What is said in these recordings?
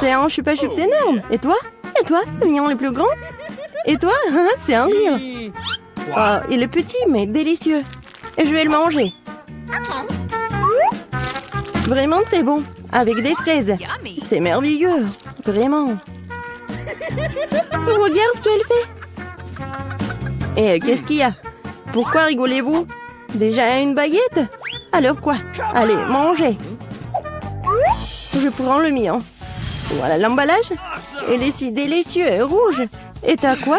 C'est un chupa-chups énorme. Et toi? Le mignon le plus grand? Et toi? C'est un rire. Oh, il est petit, mais délicieux. Et je vais le manger. Vraiment très bon. Avec des fraises. C'est merveilleux. Vraiment. Regarde ce qu'elle fait. Et qu'est-ce qu'il y a? Pourquoi rigolez-vous? Déjà une baguette? Alors quoi? Allez, mangez. Je prends le mien. Voilà l'emballage. Il est si délicieux et rouge. Et t'as quoi?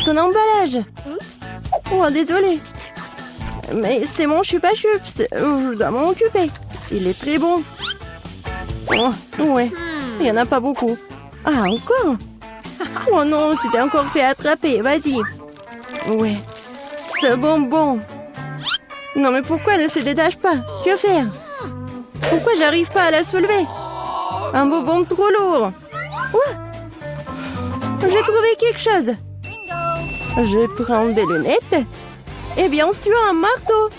Ton emballage. Oh, désolé. Mais c'est mon chupa-chups. Je dois m'en occuper. Il est très bon. Oh, ouais. Il n'y en a pas beaucoup. Ah, encore? Oh non, tu t'es encore fait attraper. Vas-y. Ouais. Ce bonbon. Non, mais pourquoi elle ne se détache pas? Que faire? Pourquoi j'arrive pas à la soulever? Un bonbon trop lourd. Ouais. J'ai trouvé quelque chose. Je prends des lunettes. Et bien sûr, un marteau.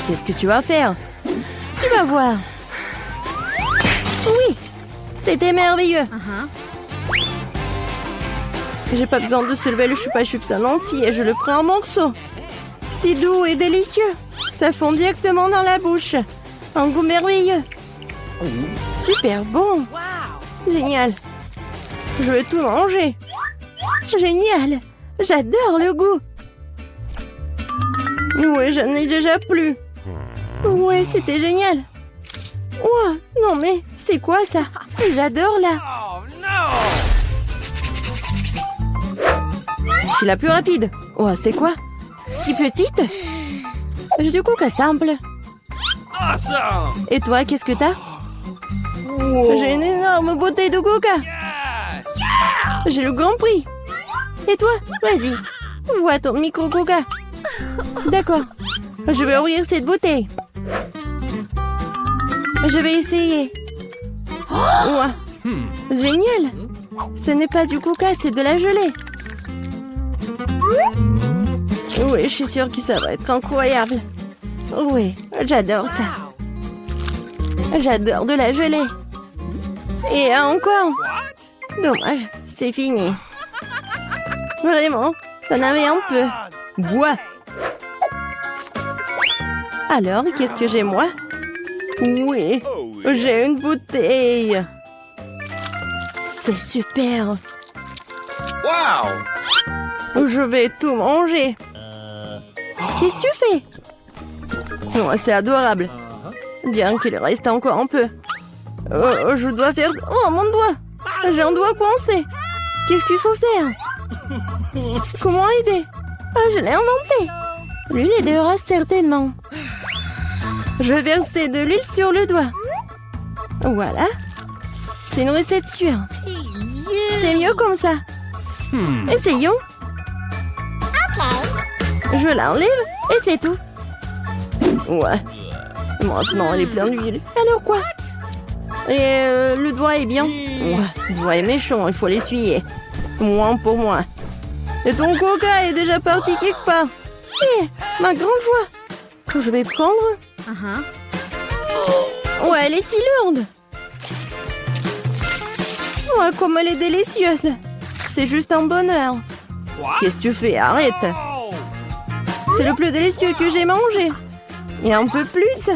Qu'est-ce que tu vas faire? Tu vas voir. Oui, c'était merveilleux. J'ai pas besoin de soulever le chupa-chups en entier. Je le prends en morceaux. C'est doux et délicieux. Ça fond directement dans la bouche. Un goût merveilleux. Super bon. Génial. Je veux tout manger. Génial. J'adore le goût. Ouais, j'en ai déjà plus. Ouais, c'était génial. Ouah, non mais, c'est quoi ça? J'adore là. Je suis la plus rapide. Oh, c'est quoi? Si petite? J'ai du coca simple. Et toi, qu'est-ce que t'as? J'ai une énorme bouteille de coca. J'ai le grand prix. Et toi? Vas-y. Vois ton micro coca. D'accord. Je vais ouvrir cette bouteille. Je vais essayer. Ouah. Génial. Ce n'est pas du coca, c'est de la gelée. Oui, je suis sûre que ça va être incroyable. Oui, j'adore ça. J'adore de la gelée. Et encore. Dommage, c'est fini. Vraiment, t'en avais un peu. Bois. Alors, qu'est-ce que j'ai moi? Oui, j'ai une bouteille. C'est super. Wow! Je vais tout manger. Qu'est-ce que tu fais? Oh, c'est adorable. Bien qu'il reste encore un peu. Je dois faire... Oh, mon doigt! J'ai un doigt coincé. Qu'est-ce qu'il faut faire? Comment aider? Ah, je l'ai inventé. L'huile aidera certainement. Je vais verser de l'huile sur le doigt. Voilà. C'est une recette sûre. C'est mieux comme ça. Essayons. Je l'enlève et c'est tout. Ouais. Maintenant, elle est pleine d'huile. Alors quoi? Et le doigt est bien. Ouais, le doigt est méchant, il faut l'essuyer. Moins pour moi. Et ton coca est déjà parti quelque part. Hé, ma grande joie. Je vais prendre. Ouais, elle est si lourde. Ouais, comme elle est délicieuse. C'est juste un bonheur. Qu'est-ce que tu fais? Arrête. C'est le plus délicieux que j'ai mangé. Et un peu plus.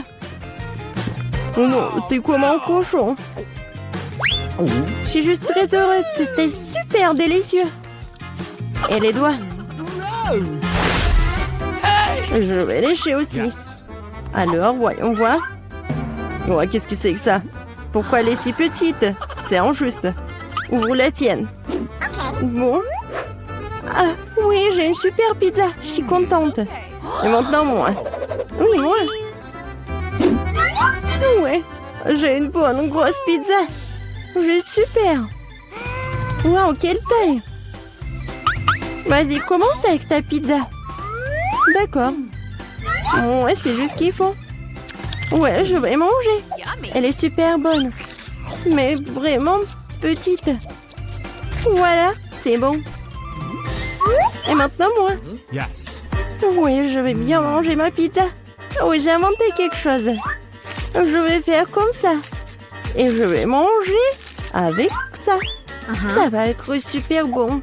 Oh non, t'es comme un cochon. Je suis juste très heureuse. C'était super délicieux. Et les doigts? Je vais lécher aussi. Alors, voyons voir. Ouais, qu'est-ce que c'est que ça? Pourquoi elle est si petite? C'est injuste. Ouvre la tienne. Bon. Ah, oui, j'ai une super pizza. Je suis contente. Et maintenant, moi. Oui, moi. Ouais, j'ai une bonne grosse pizza. Juste super. Waouh, quelle taille. Vas-y, commence avec ta pizza. D'accord. Ouais, c'est juste ce qu'il faut. Ouais, je vais manger. Elle est super bonne. Mais vraiment petite. Voilà, c'est bon. Et maintenant, moi. Oui, je vais bien manger ma pizza. Oui, j'ai inventé quelque chose. Je vais faire comme ça. Et je vais manger avec ça. Ça va être super bon.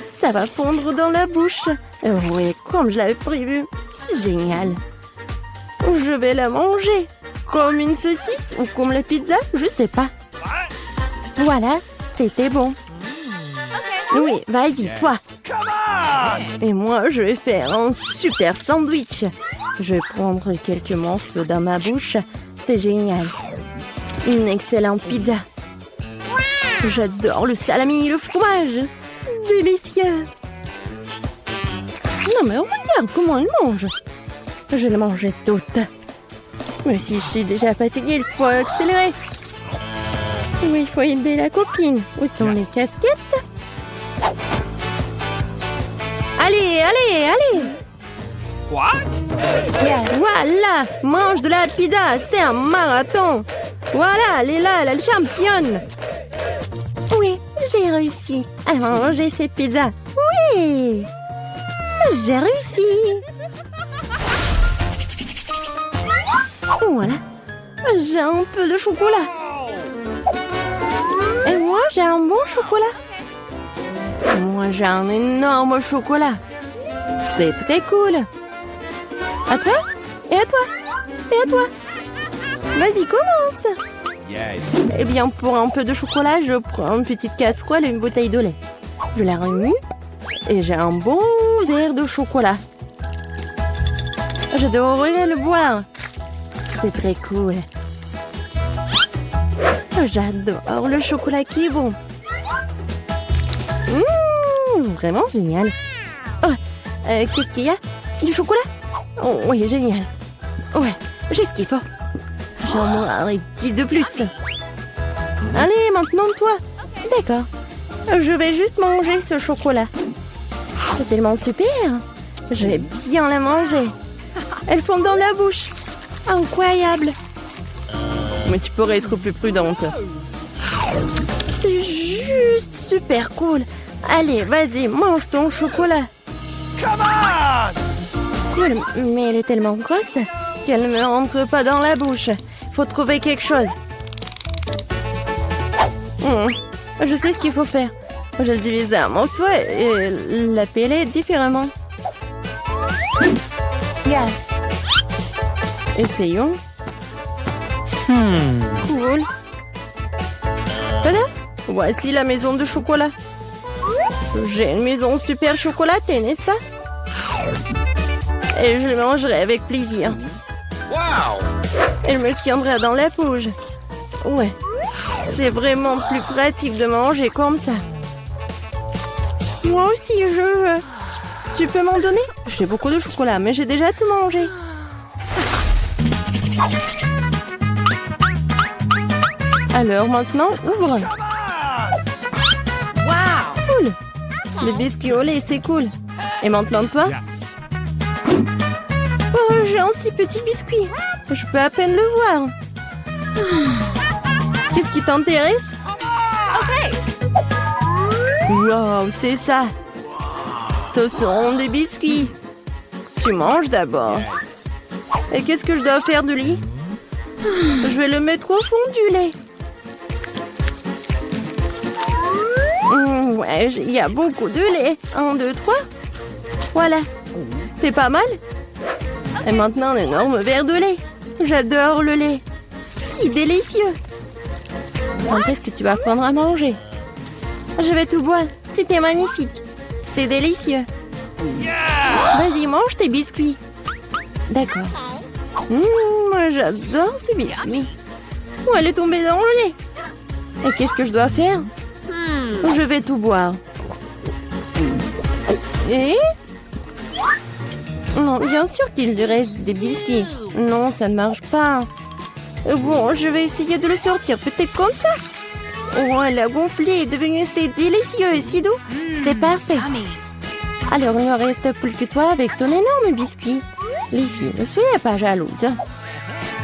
Ça va fondre dans la bouche. Oui, comme je l'avais prévu. Génial. Je vais la manger. Comme une saucisse ou comme la pizza, je sais pas. Voilà, c'était bon. Oui, vas-y, toi. Et moi, je vais faire un super sandwich. Je vais prendre quelques morceaux dans ma bouche. C'est génial. Une excellente pizza. J'adore le salami et le fromage. Délicieux. Non mais regarde comment elle mange. Je vais la manger toute. Mais si je suis déjà fatiguée, il faut accélérer. Oui, il faut aider la copine. Où sont les casquettes? Allez, allez, allez. What? Voilà, mange de la pizza, c'est un marathon. Voilà, elle est là, la championne. Oui, j'ai réussi à manger cette pizza. Oui, j'ai réussi. Voilà, j'ai un peu de chocolat. Et moi, j'ai un bon chocolat. Moi, j'ai un énorme chocolat. C'est très cool. À toi? Et à toi? Et à toi? Vas-y, commence. Yes. Eh bien, pour un peu de chocolat, je prends une petite casserole et une bouteille de lait. Je la remue et j'ai un bon verre de chocolat. Je devrais le boire. C'est très cool. J'adore le chocolat qui est bon. Vraiment génial. Oh, qu'est-ce qu'il y a? Du chocolat? Oh, oui, génial. Ouais, j'ai ce qu'il faut. J'en aurai 10 de plus. Allez, maintenant toi. D'accord. Je vais juste manger ce chocolat. C'est tellement super. Je vais bien la manger. Elle fond dans la bouche. Incroyable. Mais tu pourrais être plus prudente. C'est juste super cool. Allez, vas-y, mange ton chocolat. Come on! Cool, mais elle est tellement grosse qu'elle ne rentre pas dans la bouche. Faut trouver quelque chose. Je sais ce qu'il faut faire. Je le divise en morceaux et la peler différemment. Yes. Essayons. Cool. Tada! Voici la maison de chocolat. J'ai une maison super chocolatée, n'est-ce pas? Et je le mangerai avec plaisir. Wow! Elle me tiendra dans la bouche. Ouais. C'est vraiment plus pratique de manger comme ça. Moi aussi, je veux. Tu peux m'en donner? J'ai beaucoup de chocolat, mais j'ai déjà tout mangé. Alors maintenant, ouvre. Wow! Cool. Le biscuit au lait, c'est cool. Et maintenant toi? Yes. Oh, j'ai un si petit biscuit. Je peux à peine le voir. Qu'est-ce qui t'intéresse? Wow, c'est ça. Ce sont des biscuits. Tu manges d'abord. Yes. Et qu'est-ce que je dois faire de lui? Je vais le mettre au fond du lait. Ouais, il y a beaucoup de lait. 1, 2, 3. Voilà. C'était pas mal. Et maintenant, un énorme verre de lait. J'adore le lait. Si délicieux. Quand est-ce que tu vas prendre à manger? Je vais tout boire. C'était magnifique. C'est délicieux. Vas-y, mange tes biscuits. D'accord. Moi, j'adore ces biscuits. Oh, elle est tombée dans le lait. Et qu'est-ce que je dois faire? Je vais tout boire. Et? Non, bien sûr qu'il lui reste des biscuits. Non, ça ne marche pas. Bon, je vais essayer de le sortir. Peut-être comme ça. Oh, elle a gonflé, est devenu si délicieux et si doux. C'est parfait. Alors, il ne reste plus que toi avec ton énorme biscuit. Les filles, ne soyez pas jalouses.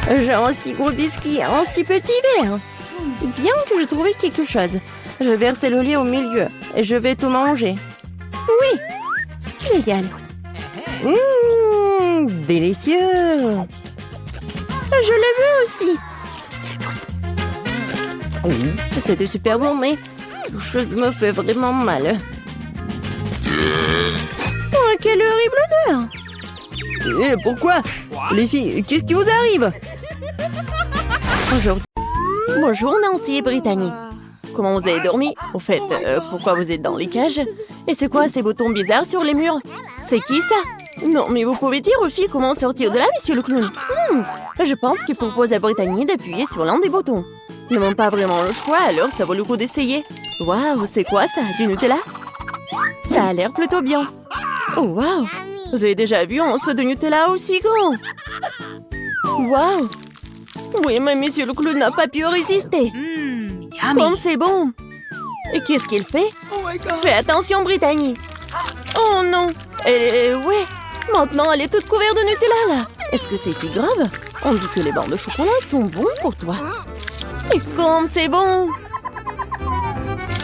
J'ai un si gros biscuit, un si petit verre. Bien que je trouve quelque chose. Je vais verser le lait au milieu et je vais tout manger. Oui, génial. Délicieux. Je le veux aussi. C'était super bon, mais quelque chose me fait vraiment mal. Oh, quelle horrible odeur! Pourquoi? Les filles, qu'est-ce qui vous arrive? Bonjour Nancy et Brittany. Comment vous avez dormi? Au fait, pourquoi vous êtes dans les cages? Et c'est quoi ces boutons bizarres sur les murs? C'est qui ça? Non, mais vous pouvez dire aux filles comment sortir de là, monsieur le clown? Je pense qu'il propose à Brittany d'appuyer sur l'un des boutons. Ils n'ont pas vraiment le choix, alors ça vaut le coup d'essayer. Waouh, c'est quoi ça? Du Nutella? Ça a l'air plutôt bien. Oh, waouh! Vous avez déjà vu un seau de Nutella aussi grand? Waouh! Oui, mais monsieur le clown n'a pas pu résister. Comme c'est bon! Et qu'est-ce qu'il fait? Fais attention, Brittany! Oh non! Ouais! Maintenant, elle est toute couverte de Nutella, là! Est-ce que c'est si grave? On dit que les barres de chocolat sont bons pour toi. Et comme c'est bon!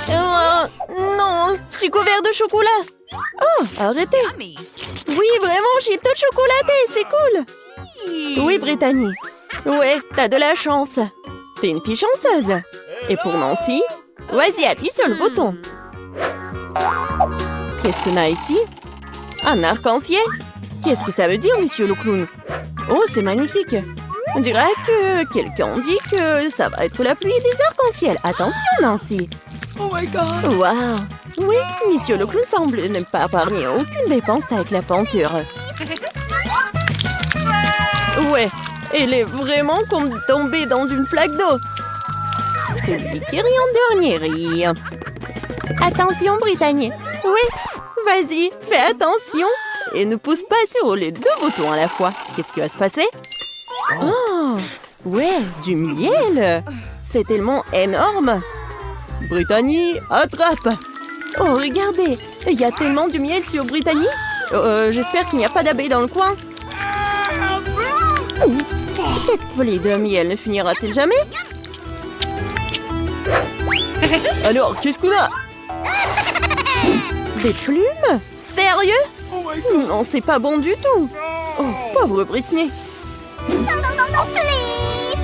Non! Je suis couverte de chocolat! Oh, arrêtez! Oui, vraiment, j'ai tout chocolaté, c'est cool! Oui, Brittany. Ouais, t'as de la chance. T'es une fille chanceuse. Et pour Nancy, vas-y, appuie sur le bouton. Qu'est-ce qu'on a ici? Un arc-en-ciel? Qu'est-ce que ça veut dire, monsieur le clown? Oh, c'est magnifique. On dirait que quelqu'un dit que ça va être la pluie des arcs-en-ciel. Attention, Nancy. Oh my god! Waouh! Oui, monsieur le clown semble ne pas épargner aucune dépense avec la peinture. Ouais, elle est vraiment comme tombée dans une flaque d'eau. Celui qui rit en dernier rit. Attention, Brittany. Oui, vas-y, fais attention. Et ne pousse pas sur les deux boutons à la fois. Qu'est-ce qui va se passer? Oh, ouais, du miel. C'est tellement énorme. Brittany, attrape. Oh, regardez, il y a tellement de miel sur Brittany. J'espère qu'il n'y a pas d'abeilles dans le coin. Cette volée de miel ne finira-t-elle jamais? Alors, qu'est-ce qu'on a? Des plumes? Sérieux? Non, c'est pas bon du tout. Oh, pauvre Brittany. Non, please.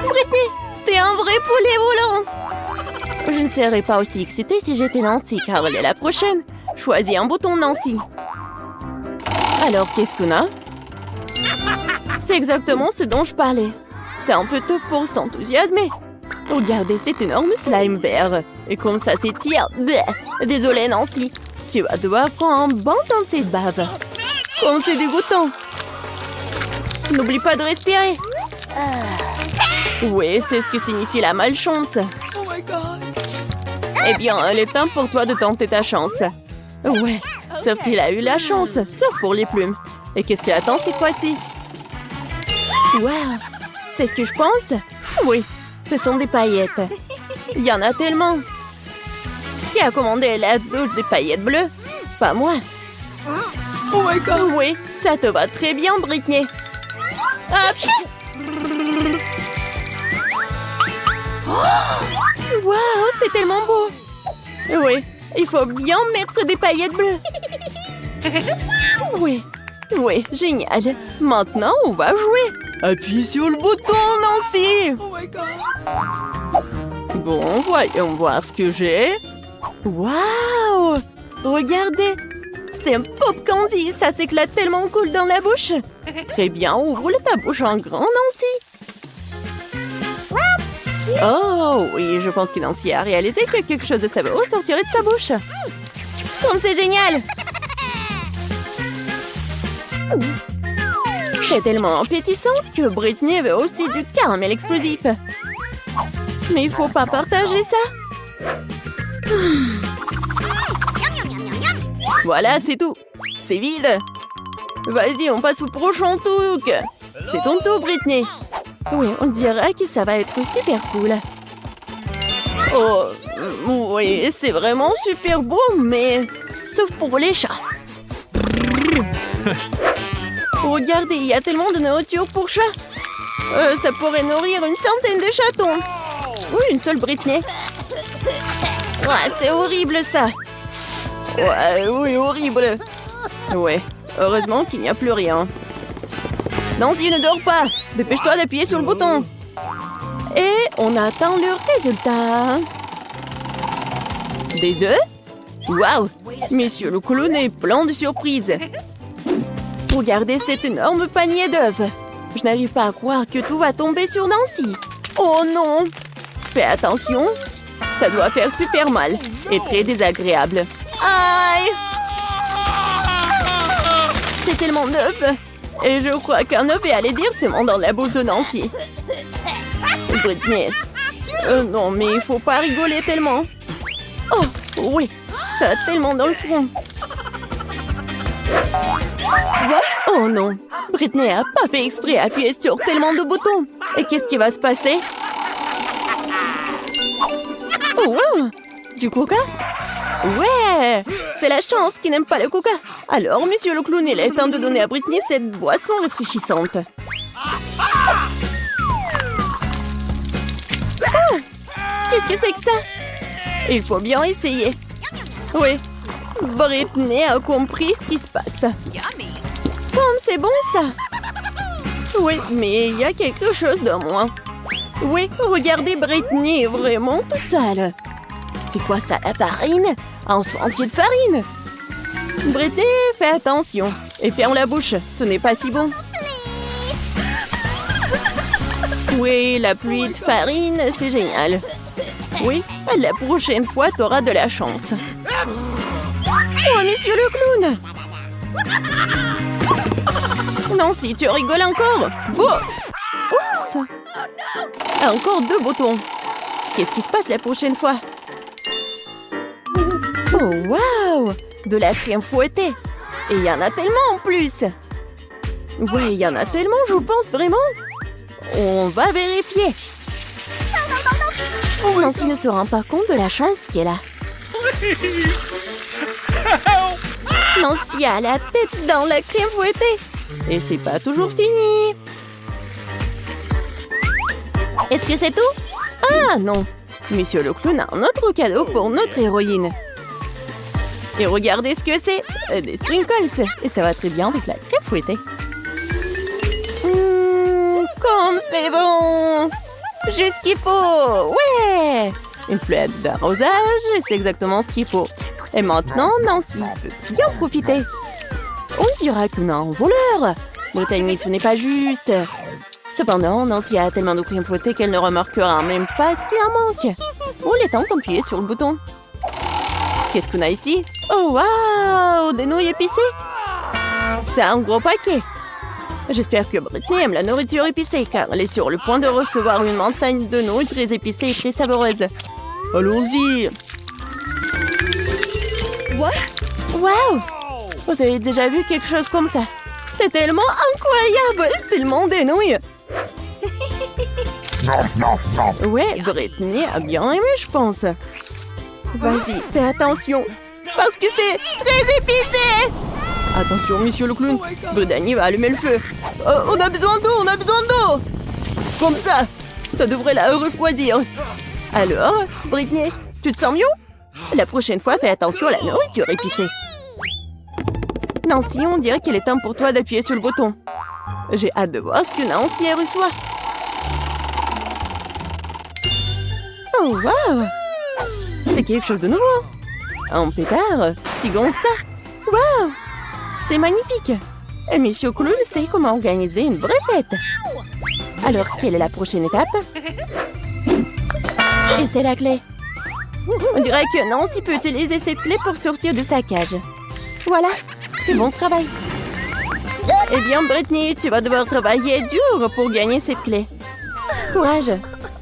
Brittany, t'es un vrai poulet volant. Je ne serais pas aussi excitée si j'étais Nancy, car elle est la prochaine. Choisis un bouton, Nancy. Alors, qu'est-ce qu'on a? C'est exactement ce dont je parlais. C'est un peu tôt pour s'enthousiasmer. Regardez cet énorme slime vert. Et comme ça s'étire... Désolée, Nancy. Tu vas devoir prendre un bon dans cette bave. Comme c'est dégoûtant. N'oublie pas de respirer. Oui, c'est ce que signifie la malchance. Oh my god! Eh bien, il est temps pour toi de tenter ta chance. Ouais, sauf qu'il a eu la chance, sauf pour les plumes. Et qu'est-ce qu'il attend cette fois-ci? Wow, c'est ce que je pense? Oui, ce sont des paillettes. Il y en a tellement. Qui a commandé la douche des paillettes bleues? Pas moi. Oh my god! Oui, ça te va très bien, Brittany. Hop! Waouh, c'est tellement beau. Oui, il faut bien mettre des paillettes bleues. Oui, oui, génial. Maintenant, on va jouer. Appuie sur le bouton, Nancy. Oh my god! Bon, voyons voir ce que j'ai. Waouh! Regardez, c'est un pop candy. Ça s'éclate tellement cool dans la bouche. Très bien, ouvre ta bouche en grand, Nancy. Oh, oui, je pense que Nancy a réalisé que quelque chose de savoureux sortirait de sa bouche. Comme c'est génial! C'est tellement appétissant que Brittany veut aussi du caramel explosif. Mais il faut pas partager ça. Voilà, c'est tout. C'est vide. Vas-y, on passe au prochain truc. C'est ton tour, Brittany. Oui, on dirait que ça va être super cool. Oh, oui, c'est vraiment super beau, mais sauf pour les chats. Regardez, il y a tellement de nourriture pour chats. Ça pourrait nourrir une centaine de chatons. Oui, une seule Brittany. Ouais, c'est horrible ça. Ouais, oui, horrible. Ouais, heureusement qu'il n'y a plus rien. Nancy, ne dors pas. Dépêche-toi d'appuyer sur le bouton. Et on attend le résultat. Des œufs? Waouh! Monsieur le clown est plein de surprises. Regardez cet énorme panier d'œufs. Je n'arrive pas à croire que tout va tomber sur Nancy. Oh non! Fais attention, ça doit faire super mal et très désagréable. Aïe! C'est tellement d'œufs. Et je crois qu'un œuf est allé directement dans la bouche de Nancy. Britney. Non, mais il faut pas rigoler tellement. Oh, oui, ça a tellement dans le front. Oh non, Britney a pas fait exprès d'appuyer sur tellement de boutons. Et qu'est-ce qui va se passer? Oh, wow! Du coca? Ouais! C'est la chance qui n'aime pas le coca. Alors, monsieur le clown, il est temps de donner à Britney cette boisson rafraîchissante. Ah! Qu'est-ce que c'est que ça? Il faut bien essayer. Oui, Britney a compris ce qui se passe. C'est bon ça? Oui, mais il y a quelque chose de moins. Oui, regardez, Britney est vraiment toute sale. C'est quoi ça, la farine? Un seau entier de farine? Britney, fais attention. Et ferme la bouche, ce n'est pas si bon. Oui, la pluie de farine, c'est génial. Oui, la prochaine fois, t'auras de la chance. Oh, monsieur le clown! Nancy, tu rigoles encore? Oh! Oups! Encore 2 boutons. Qu'est-ce qui se passe la prochaine fois? Oh, waouh! De la crème fouettée. Et il y en a tellement en plus. Oui, il y en a tellement, je pense vraiment. On va vérifier. Nancy ne se rend pas compte de la chance qu'elle a. Nancy a la tête dans la crème fouettée. Et c'est pas toujours fini. Est-ce que c'est tout? Ah non. Monsieur le clown a un autre cadeau pour notre héroïne. Et regardez ce que c'est. Des sprinkles. Et ça va très bien avec la crème fouettée. Comme c'est bon. Juste ce qu'il faut. Ouais. Une fleur d'arrosage, c'est exactement ce qu'il faut. Et maintenant, Nancy peut bien profiter. On dirait qu'on a un voleur. Brittany, ce n'est pas juste. Cependant, Nancy a tellement de crème fouettée qu'elle ne remarquera même pas ce qu'il en manque. Oh, il est temps d'appuyer sur le bouton. Qu'est-ce qu'on a ici? Oh, waouh! Des nouilles épicées? C'est un gros paquet. J'espère que Britney aime la nourriture épicée, car elle est sur le point de recevoir une montagne de nouilles très épicées et très savoureuses. Allons-y! Waouh! Vous avez déjà vu quelque chose comme ça? C'était tellement incroyable! Tellement des nouilles! Ouais, Britney a bien aimé, je pense. Vas-y, fais attention, parce que c'est très épicé! Attention, monsieur le clown, Brittany va allumer le feu. On a besoin d'eau, on a besoin d'eau! Comme ça devrait la refroidir. Alors, Britney, tu te sens mieux? La prochaine fois, fais attention à la nourriture épicée. Nancy, on dirait qu'il est temps pour toi d'appuyer sur le bouton. J'ai hâte de voir ce que Nancy reçoit. Oh, waouh! C'est quelque chose de nouveau. Un pétard, si grand que ça. Waouh! C'est magnifique. Et monsieur Clown sait comment organiser une vraie fête. Alors, quelle est la prochaine étape? Et c'est la clé. On dirait que Nancy peut utiliser cette clé pour sortir de sa cage. Voilà, c'est bon travail. Eh bien, Britney, tu vas devoir travailler dur pour gagner cette clé. Courage,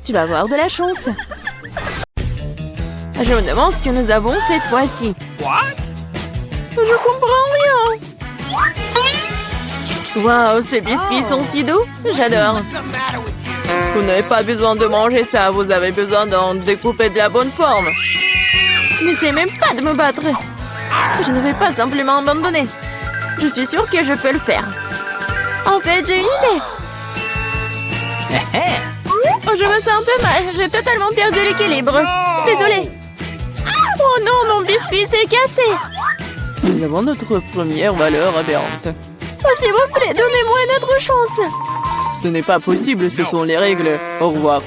tu vas avoir de la chance. Je me demande ce que nous avons cette fois-ci. Je comprends rien. Waouh, ces biscuits sont si doux. J'adore. Vous n'avez pas besoin de manger ça. Vous avez besoin d'en découper de la bonne forme. N'essayez même pas de me battre. Je ne vais pas simplement abandonner. Je suis sûre que je peux le faire. En fait, j'ai une idée. Oh, je me sens un peu mal. J'ai totalement perdu l'équilibre. Désolée. Oh non, mon biscuit s'est cassé. Nous avons notre première valeur aberrante. Oh, s'il vous plaît, donnez-moi une autre chance. Ce n'est pas possible, ce sont les règles. Au revoir.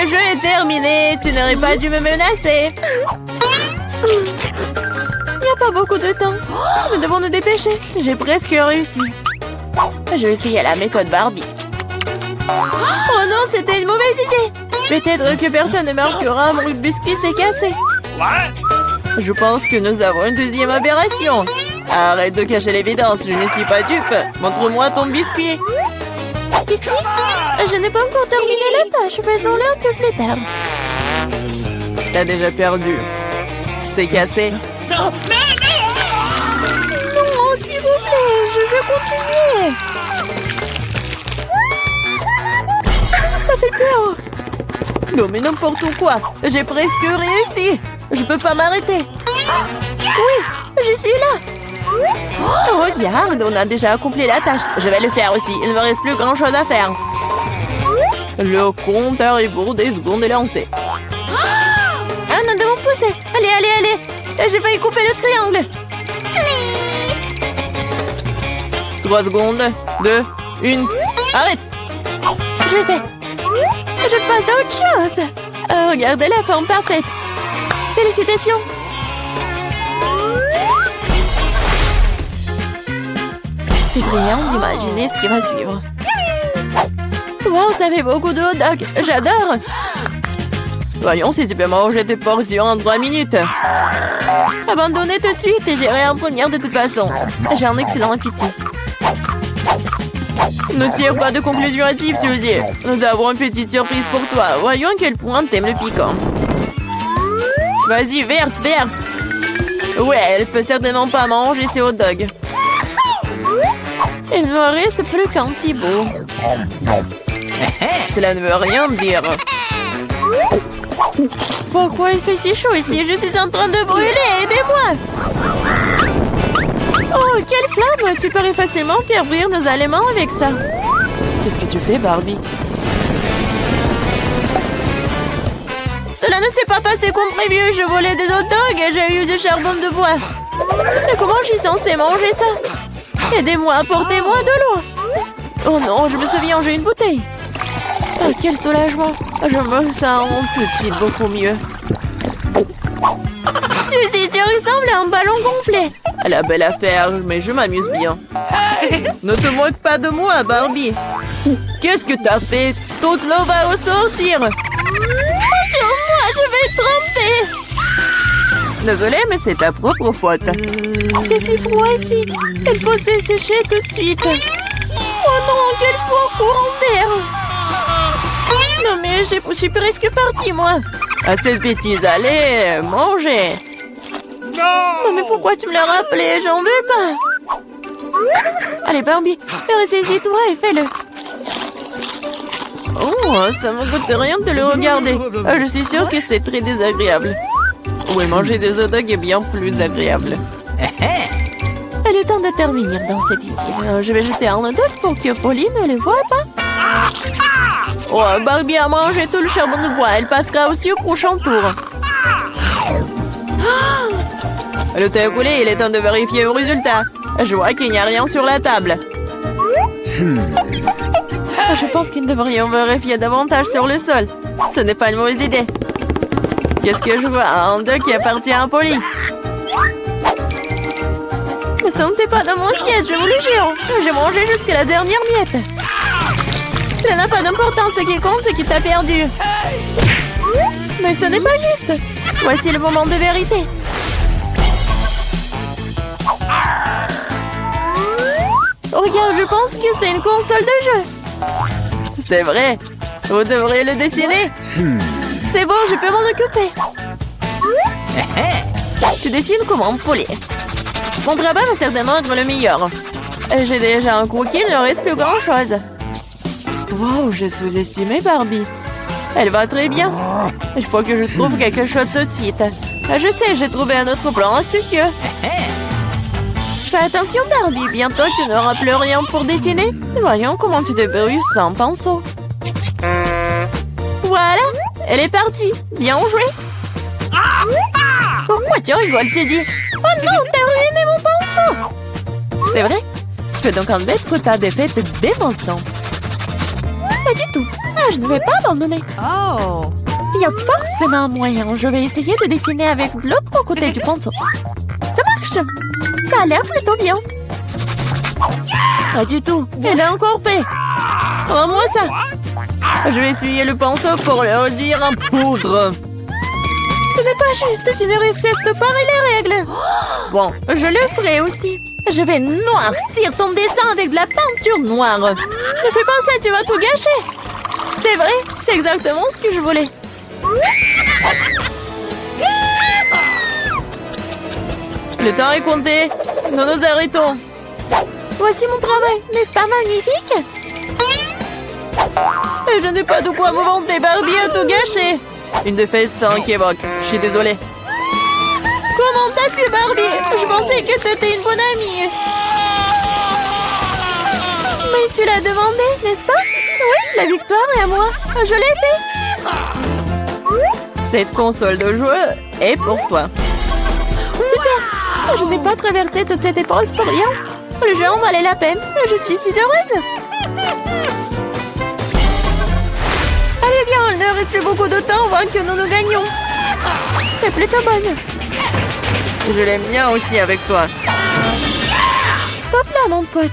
Le jeu est terminé. Tu n'aurais pas dû me menacer. Il n'y a pas beaucoup de temps. Nous devons nous dépêcher. J'ai presque réussi. Je vais essayer la méthode Barbie. Oh non, c'était une mauvaise idée. Peut-être que personne ne marquera. Mon biscuit s'est cassé. Je pense que nous avons une deuxième aberration. Arrête de cacher l'évidence, je ne suis pas dupe. Montre-moi ton biscuit. Biscuit? Je n'ai pas encore terminé la tâche. Faisons-le un peu plus tard. T'as déjà perdu. C'est cassé. Non, s'il vous plaît, je veux continuer. Ça fait peur. Non, mais n'importe quoi. J'ai presque réussi. Je peux pas m'arrêter. Oui, je suis là. Oh, regarde, on a déjà accompli la tâche. Je vais le faire aussi. Il ne me reste plus grand-chose à faire. Le compte à rebours des secondes est lancé. Ah, nous devons pousser. Allez, allez, allez. J'ai failli couper le triangle. 3 secondes. 2, 1. Arrête. Je l'ai fait. Je passe à autre chose. Oh, regardez la forme parfaite. Félicitations. C'est brillant d'imaginer ce qui va suivre. Wow, ça fait beaucoup de hot dogs. J'adore. Voyons si tu peux manger tes portions en 3 minutes. Abandonnez tout de suite et j'irai en première de toute façon. J'ai un excellent appétit. Ne tire pas de conclusion hâtive, Suzy. Nous avons une petite surprise pour toi. Voyons à quel point t'aimes le piquant. Vas-y, verse, verse. Ouais, elle peut certainement pas manger ses hot dogs. Il ne me reste plus qu'un petit bout. Cela ne veut rien dire. Pourquoi il fait si chaud ici? Je suis en train de brûler. Aidez-moi. Oh, quelle flamme! Tu pourrais facilement faire brûler nos aliments avec ça. Qu'est-ce que tu fais, Barbie? Cela ne s'est pas passé comme prévu. Je volais des hot dogs et j'ai eu du charbon de bois. Mais comment je suis censée manger ça? Aidez-moi, apportez-moi de l'eau. Oh non, je me souviens, j'ai une bouteille. Oh, quel soulagement. Je me sens tout de suite beaucoup mieux. Suzy, tu ressembles à un ballon gonflé. La belle affaire, mais je m'amuse bien. Ne te moque pas de moi, Barbie. Qu'est-ce que t'as fait? Toute l'eau va ressortir. Sur moi, je vais tremper. Désolée, mais c'est ta propre faute. C'est si froid ici. Il faut se sécher tout de suite. Oh non, quel fort courant d'air. Non, mais je suis presque partie, moi. À cette bêtise, allez, mangez. Non, mais pourquoi tu me l'as rappelé? J'en veux pas. Allez, Barbie, ressaisis-toi et fais-le. Oh, ça me coûte rien de le regarder. Je suis sûre que c'est très désagréable. Oui, manger des hot dogs est bien plus agréable. Il est temps de terminer dans cette étire. Je vais jeter un hot dog pour que Pauline ne le voie pas. Oh, Barbie a mangé tout le charbon de bois. Elle passera aussi au prochain tour. Le temps est écoulé, il est temps de vérifier vos résultats. Je vois qu'il n'y a rien sur la table. Je pense qu'il devrait vérifier davantage sur le sol. Ce n'est pas une mauvaise idée. Qu'est-ce que je vois? Un dog qui appartient à Polly. Ne sentez pas dans mon siège, je vous le jure. J'ai mangé jusqu'à la dernière miette. Cela n'a pas d'importance, ce qui compte, c'est qu'il t'a perdu. Mais ce n'est pas juste. Voici le moment de vérité. Regarde, je pense que c'est une console de jeu. C'est vrai. Vous devriez le dessiner. C'est bon, je peux m'en occuper. Tu dessines comment, Polly? Mon travail va certainement être le meilleur. J'ai déjà un croquis, il ne reste plus grand-chose. Wow, j'ai sous-estimé Barbie. Elle va très bien. Il faut que je trouve quelque chose tout de suite. Je sais, j'ai trouvé un autre plan astucieux. Fais attention, Barbie. Bientôt, tu n'auras plus rien pour dessiner. Voyons comment tu te débrouilles sans pinceau. Voilà, elle est partie. Bien joué. Pourquoi tu rigoles, Suzy? Oh non, t'as ruiné mon pinceau. C'est vrai? Tu peux donc admettre ta défaite dès maintenant. Pas du tout. Je ne vais pas abandonner. Oh. Il y a forcément un moyen. Je vais essayer de dessiner avec l'autre côté du pinceau. Ça marche. Ça a l'air plutôt bien. Pas du tout. Elle a encore fait. Rends-moi ça. Je vais essuyer le pinceau pour le réduire en poudre. Ce n'est pas juste. Tu ne respectes pas les règles. Bon, je le ferai aussi. Je vais noircir ton dessin avec de la peinture noire. Ne fais pas ça, tu vas tout gâcher. C'est vrai, c'est exactement ce que je voulais. Le temps est compté. Nous nous arrêtons. Voici mon travail, n'est-ce pas magnifique? Et je n'ai pas de quoi me vanter, Barbie a tout gâché. Une défaite sans équivoque. Je suis désolée. Comment t'as pu, Barbie? Je pensais que t'étais une bonne amie. Mais tu l'as demandé, n'est-ce pas? Oui, la victoire est à moi. Je l'ai fait. Cette console de jeu est pour toi. Super. Je n'ai pas traversé toute cette épreuve pour rien. Le jeu en valait la peine. Je suis si heureuse. Allez bien, il ne reste plus beaucoup de temps avant que nous gagnions. T'es plutôt bonne. Je l'aime bien aussi avec toi. Top là, mon pote.